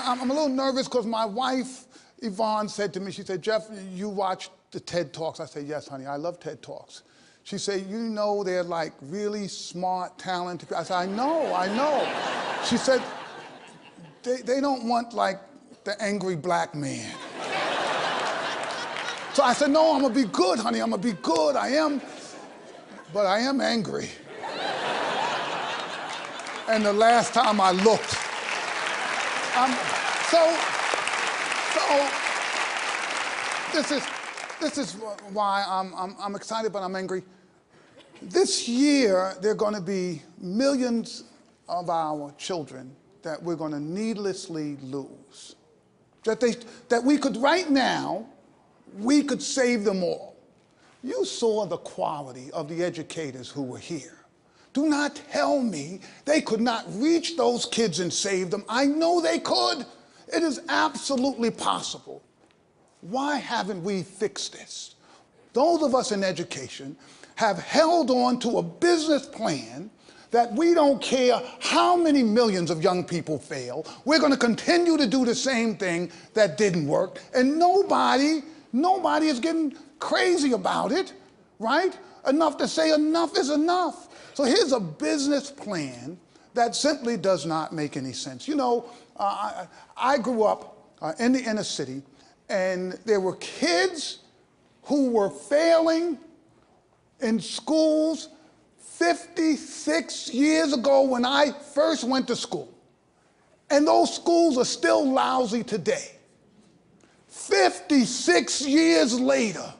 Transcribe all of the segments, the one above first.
I'm a little nervous because my wife, Yvonne, said to me, she said, Jeff, you watch the TED Talks? I said, yes, honey, I love TED Talks. She said, you know they're like really smart, talented people. I said, I know. She said, they don't want like the angry black man. So I said, no, I'm gonna be good, honey, I'm gonna be good, I am, but I am angry. And the last time I looked, this is why I'm excited, but I'm angry. This year, there are going to be millions of our children that we're going to needlessly lose. That we could, right now, we could save them all. You saw the quality of the educators who were here. Do not tell me they could not reach those kids and save them. I know they could. It is absolutely possible. Why haven't we fixed this? Those of us in education have held on to a business plan that we don't care how many millions of young people fail. We're going to continue to do the same thing that didn't work. And nobody is getting crazy about it, right? Enough to say enough is enough. So here's a business plan that simply does not make any sense. You know, I grew up in the inner city, and there were kids who were failing in schools 56 years ago when I first went to school. And those schools are still lousy today. 56 years later.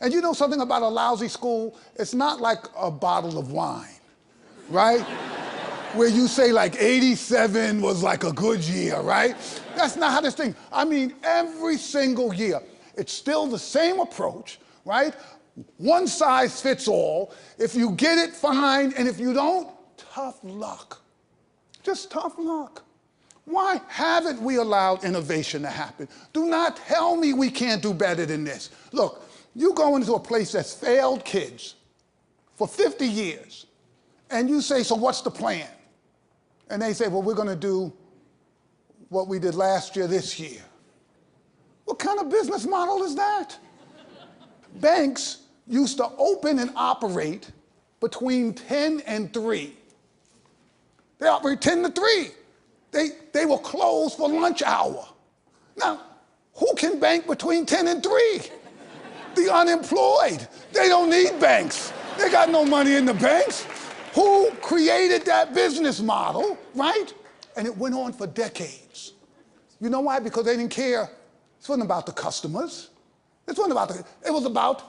And you know something about a lousy school? It's not like a bottle of wine, right? Where you say like 87 was like a good year, right? That's not how this thing, I mean, every single year, it's still the same approach, right? One size fits all. If you get it, fine, and if you don't, tough luck. Just tough luck. Why haven't we allowed innovation to happen? Do not tell me we can't do better than this. Look, you go into a place that's failed kids for 50 years, and you say, so what's the plan? And they say, well, we're going to do what we did last year, this year. What kind of business model is that? Banks used to open and operate between 10 and 3. They operate 10 to 3. They will close for lunch hour. Now, who can bank between 10 and 3? The unemployed. They don't need banks. They got no money in the banks. Who created that business model, right? And it went on for decades. You know why? Because they didn't care. It wasn't about the customers. It was about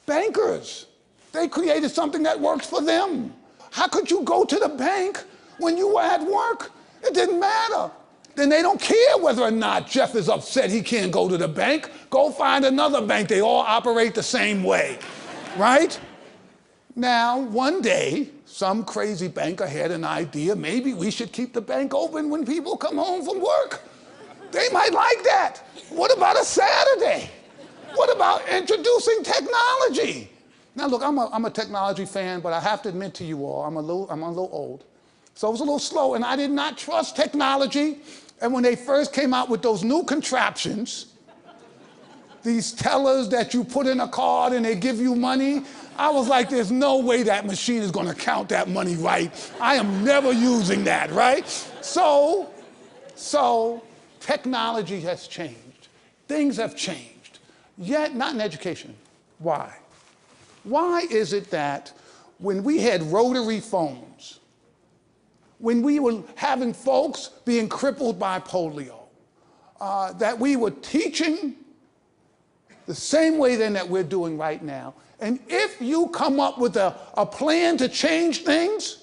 bankers. They created something that worked for them. How could you go to the bank when you were at work? It didn't matter. Then they don't care whether or not Jeff is upset he can't go to the bank. Go find another bank. They all operate the same way, right? Now, one day, some crazy banker had an idea, maybe we should keep the bank open when people come home from work. They might like that. What about a Saturday? What about introducing technology? Now look, I'm a technology fan, but I have to admit to you all, I'm a little old. So it was a little slow, and I did not trust technology. And when they first came out with those new contraptions, these tellers that you put in a card and they give you money, I was like, there's no way that machine is gonna count that money right. I am never using that, right? So technology has changed. Things have changed, yet not in education. Why? Why is it that when we had rotary phones, when we were having folks being crippled by polio, that we were teaching the same way then that we're doing right now? And if you come up with a plan to change things,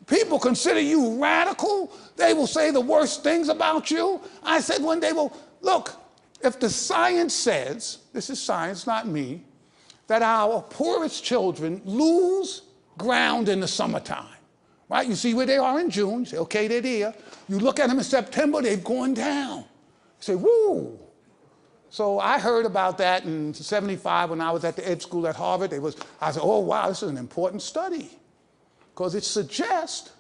people consider you radical. They will say the worst things about you. I said one day, well, look, if the science says, this is science, not me, that our poorest children lose ground in the summertime, right? You see where they are in June, you say, okay, they're there. You look at them in September, they've gone down. You say, woo. So I heard about that in '75 when I was at the ed school at Harvard. I said, oh, wow, this is an important study because it suggests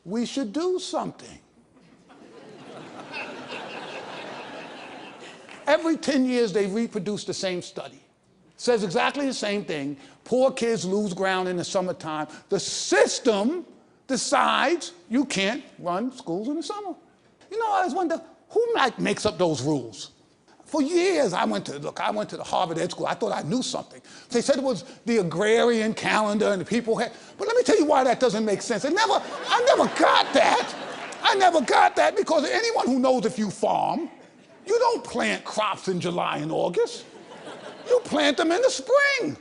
we should do something. Every 10 years, they reproduce the same study. Says exactly the same thing. Poor kids lose ground in the summertime. The system decides you can't run schools in the summer. You know, I always wonder, who makes up those rules? For years, I went to the Harvard Ed School. I thought I knew something. They said it was the agrarian calendar and the people had, but let me tell you why that doesn't make sense. I never got that. I never got that because anyone who knows if you farm, you don't plant crops in July and August. You plant them in the spring.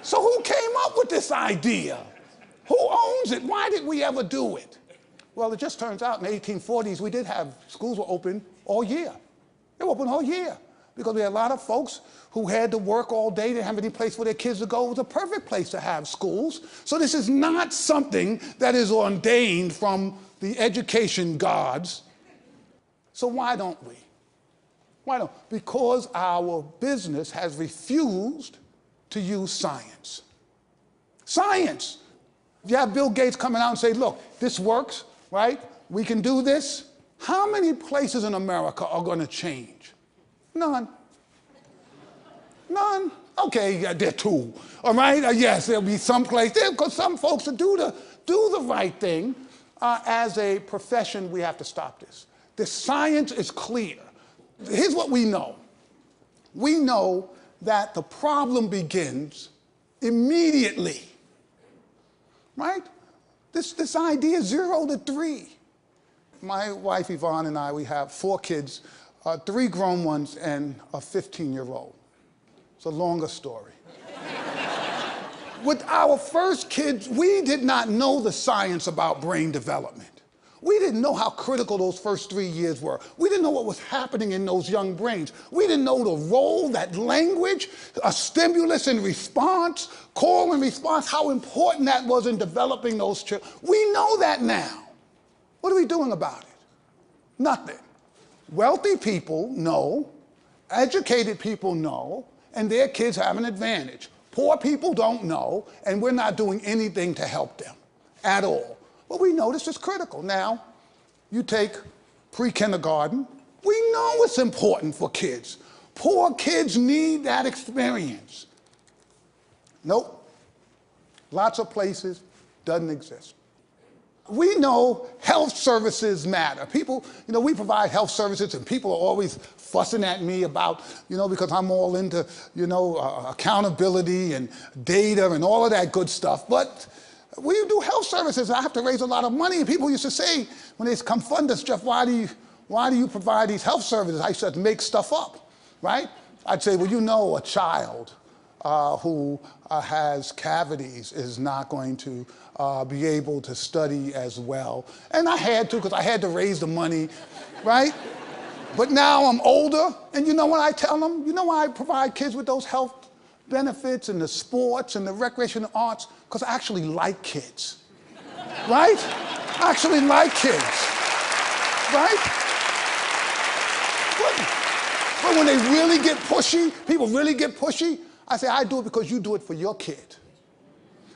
So who came up with this idea? Who owns it? Why did we ever do it? Well, it just turns out in the 1840s, we did have, schools were open all year. They were open all year because we had a lot of folks who had to work all day, didn't have any place for their kids to go. It was a perfect place to have schools. So this is not something that is ordained from the education gods. So why don't we? Why don't? Because our business has refused to use science. Science. If you have Bill Gates coming out and say, look, this works, right? We can do this. How many places in America are going to change? None. None. Okay, yeah, there are two. All right? Yes, there'll be some place there because some folks will do the right thing. As a profession, we have to stop this. The science is clear. Here's what we know. We know that the problem begins immediately. Right? This idea 0 to 3. My wife Yvonne and I, we have 4 kids, 3 grown ones and a 15-year-old. It's a longer story. With our first kids, we did not know the science about brain development. We didn't know how critical those first 3 years were. We didn't know what was happening in those young brains. We didn't know the role that language, a stimulus and response, call and response, how important that was in developing those children. We know that now. What are we doing about it? Nothing. Wealthy people know, educated people know, and their kids have an advantage. Poor people don't know, and we're not doing anything to help them at all. But we know this is critical. Now, you take pre-kindergarten. We know it's important for kids. Poor kids need that experience. Nope. Lots of places, doesn't exist. We know health services matter. People, we provide health services and people are always fussing at me about, because I'm all into, accountability and data and all of that good stuff. But when you do health services, I have to raise a lot of money. And people used to say, when they come fund us, Jeff, why do you provide these health services? I used to have to make stuff up, right? I'd say, well, a child who has cavities is not going to be able to study as well. And I had to, because I had to raise the money, right? But now I'm older, and you know what I tell them? You know why I provide kids with those health benefits and the sports and the recreation and arts? Because I actually like kids, right? I actually like kids, right? But when they really get pushy, people really get pushy, I say, I do it because you do it for your kid.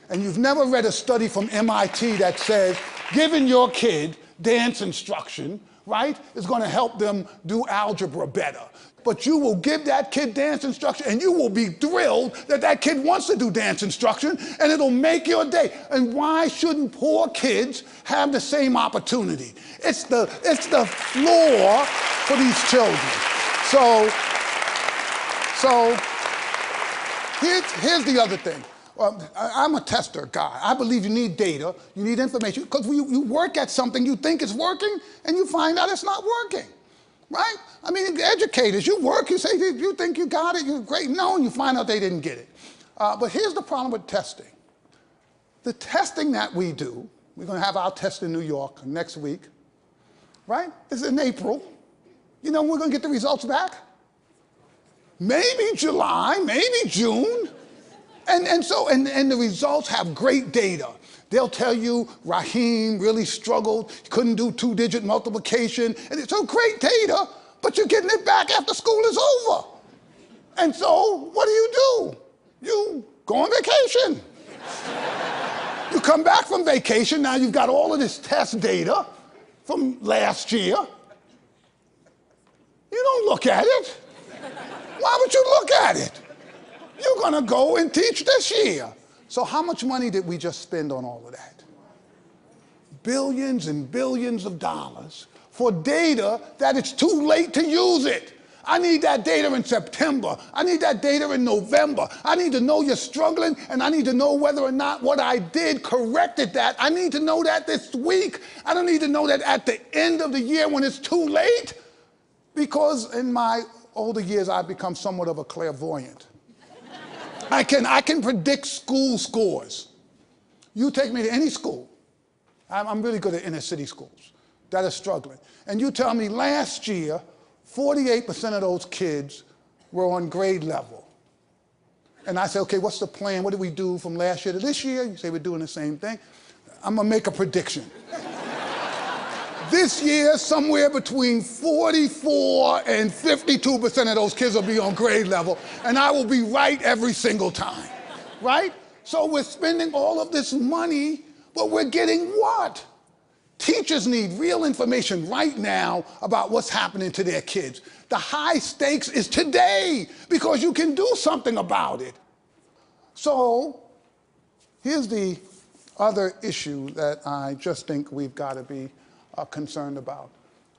And you've never read a study from MIT that says giving your kid dance instruction, right, is going to help them do algebra better. But you will give that kid dance instruction and you will be thrilled that that kid wants to do dance instruction and it'll make your day. And why shouldn't poor kids have the same opportunity? It's the floor for these children. So here's the other thing. I'm a tester guy. I believe you need data, you need information, because you work at something, you think it's working, and you find out it's not working, right? I mean, educators, you work, you say, you think you got it, you're great. No, and you find out they didn't get it. But here's the problem with testing. The testing that we do, we're going to have our test in New York next week, right? It's in April. You know when we're going to get the results back? Maybe July, maybe June. And the results have great data. They'll tell you Raheem really struggled, couldn't do 2-digit multiplication, and it's so great data, but you're getting it back after school is over. And so what do? You go on vacation. You come back from vacation, now you've got all of this test data from last year. You don't look at it. Why would you look at it? You're going to go and teach this year. So how much money did we just spend on all of that? Billions and billions of dollars for data that it's too late to use it. I need that data in September. I need that data in November. I need to know you're struggling, and I need to know whether or not what I did corrected that. I need to know that this week. I don't need to know that at the end of the year when it's too late, because in my older years, I've become somewhat of a clairvoyant. I can predict school scores. You take me to any school. I'm really good at inner city schools that are struggling. And you tell me last year, 48% of those kids were on grade level. And I say, okay, what's the plan? What did we do from last year to this year? You say we're doing the same thing. I'm gonna make a prediction. This year, somewhere between 44 and 52% of those kids will be on grade level, and I will be right every single time, right? So we're spending all of this money, but we're getting what? Teachers need real information right now about what's happening to their kids. The high stakes is today, because you can do something about it. So here's the other issue that I just think we've got to be concerned about.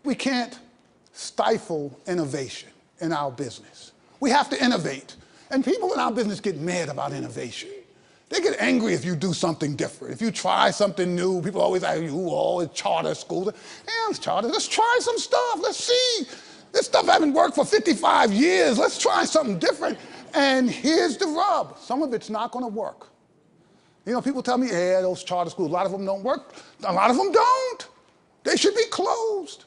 We can't stifle innovation in our business. We have to innovate. And people in our business get mad about innovation. They get angry if you do something different. If you try something new, people always say, it's charter schools. Yeah, it's charter. Let's try some stuff. Let's see. This stuff hasn't worked for 55 years. Let's try something different. And here's the rub. Some of it's not going to work. You know, people tell me, yeah, those charter schools, a lot of them don't work. A lot of them don't. They should be closed.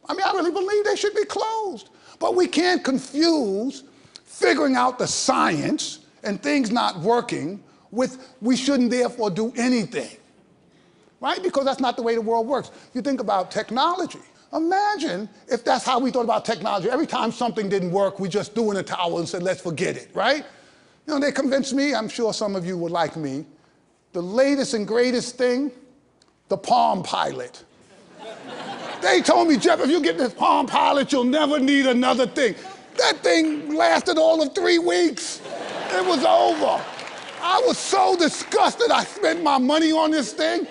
I mean, I really believe they should be closed. But we can't confuse figuring out the science and things not working with we shouldn't therefore do anything, right? Because that's not the way the world works. You think about technology. Imagine if that's how we thought about technology. Every time something didn't work, we just threw in a towel and said, let's forget it, right? You know, they convinced me, I'm sure some of you would like me, the latest and greatest thing, the Palm Pilot. They told me, Jeff, if you get this Palm Pilot, you'll never need another thing. That thing lasted all of 3 weeks. It was over. I was so disgusted I spent my money on this thing.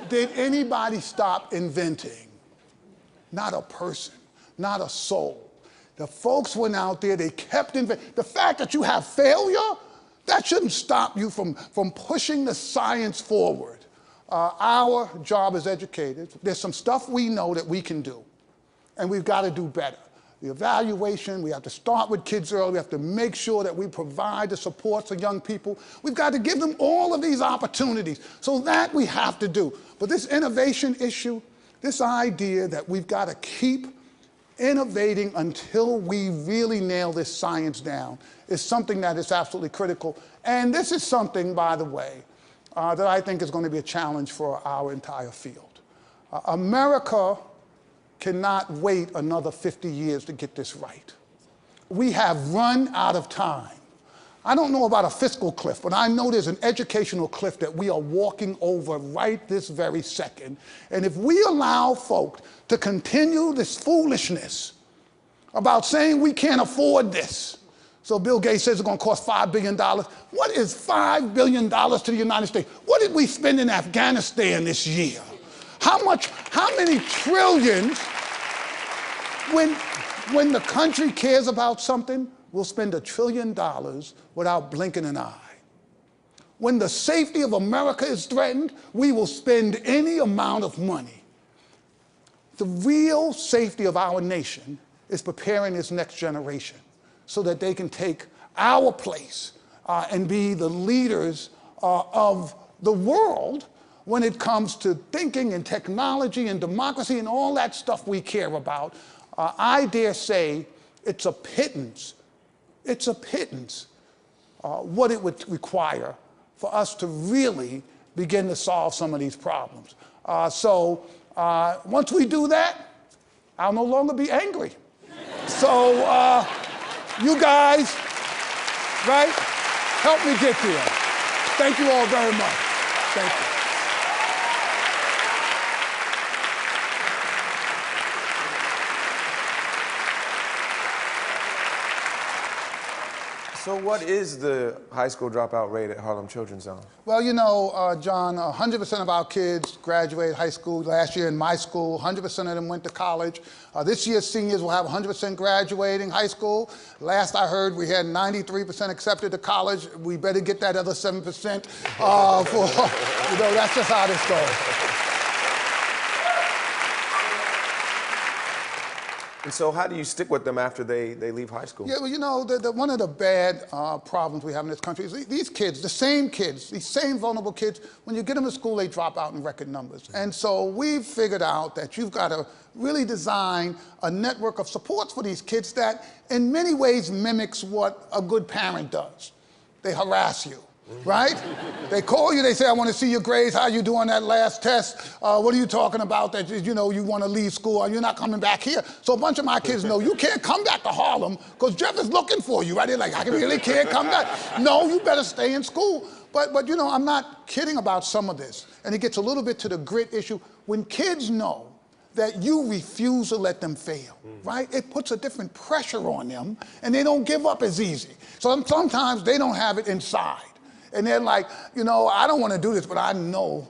Did anybody stop inventing? Not a person, not a soul. The folks went out there, they kept inventing. The fact that you have failure, that shouldn't stop you from pushing the science forward. Our job as educators, there's some stuff we know that we can do, and we've got to do better. The evaluation, we have to start with kids early. We have to make sure that we provide the support for young people. We've got to give them all of these opportunities. So that we have to do. But this innovation issue, this idea that we've got to keep innovating until we really nail this science down is something that is absolutely critical. And this is something, by the way, that I think is going to be a challenge for our entire field. America cannot wait another 50 years to get this right. We have run out of time. I don't know about a fiscal cliff, but I know there's an educational cliff that we are walking over right this very second. And if we allow folk to continue this foolishness about saying we can't afford this, so Bill Gates says it's going to cost $5 billion. What is $5 billion to the United States? What did we spend in Afghanistan this year? How many trillions, when the country cares about something, we'll spend $1 trillion without blinking an eye. When the safety of America is threatened, we will spend any amount of money. The real safety of our nation is preparing this next generation so that they can take our place and be the leaders of the world when it comes to thinking and technology and democracy and all that stuff we care about. I dare say it's a pittance what it would require for us to really begin to solve some of these problems. So once we do that, I'll no longer be angry. So you guys, right, help me get there. Thank you all very much. Thank you. So what is the high school dropout rate at Harlem Children's Zone? Well, you know, John, 100% of our kids graduated high school. Last year in my school, 100% of them went to college. This year, seniors will have 100% graduating high school. Last I heard, we had 93% accepted to college. We better get that other 7% for, you know, that's just how this goes. And so how do you stick with them after they leave high school? Yeah, well, you know, one of the bad problems we have in this country is these kids, these same vulnerable kids, when you get them to school, they drop out in record numbers. And so we've figured out that you've got to really design a network of supports for these kids that in many ways mimics what a good parent does. They harass you. Right? They call you, they say, I want to see your grades, how you doing that last test? What are you talking about that, you know, you want to leave school or you're not coming back here? So a bunch of my kids know you can't come back to Harlem because Jeff is looking for you, right? They're like, I really can't come back. No, you better stay in school. But you know, I'm not kidding about some of this. And it gets a little bit to the grit issue. When kids know that you refuse to let them fail, right? It puts a different pressure on them and they don't give up as easy. So sometimes they don't have it inside. And they're like, you know, I don't want to do this, but I know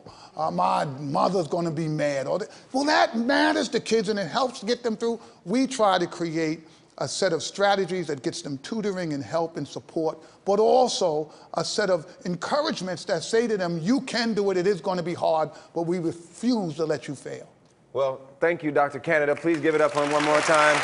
my mother's going to be mad. Well, that matters to kids and it helps get them through. We try to create a set of strategies that gets them tutoring and help and support, but also a set of encouragements that say to them, you can do it, it is going to be hard, but we refuse to let you fail. Well, thank you, Dr. Canada. Please give it up for him one more time.